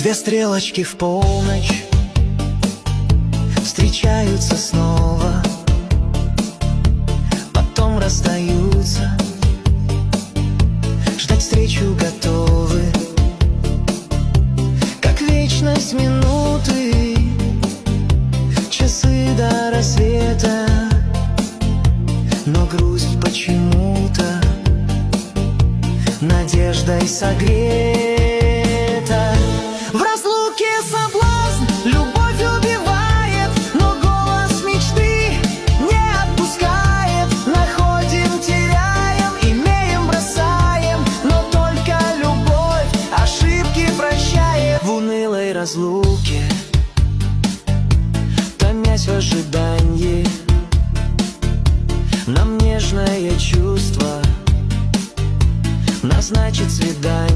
Две стрелочки в полночь встречаются снова, потом расстаются, ждать встречу готовы, как вечность минуты, часы до рассвета. Но грусть почему-то надеждой согрета. В разлуке соблазн любовь убивает, но голос мечты не отпускает. Находим, теряем, имеем, бросаем, но только любовь ошибки прощает. В унылой разлуке, томясь в ожидании, нам нежное чувство назначит свидание.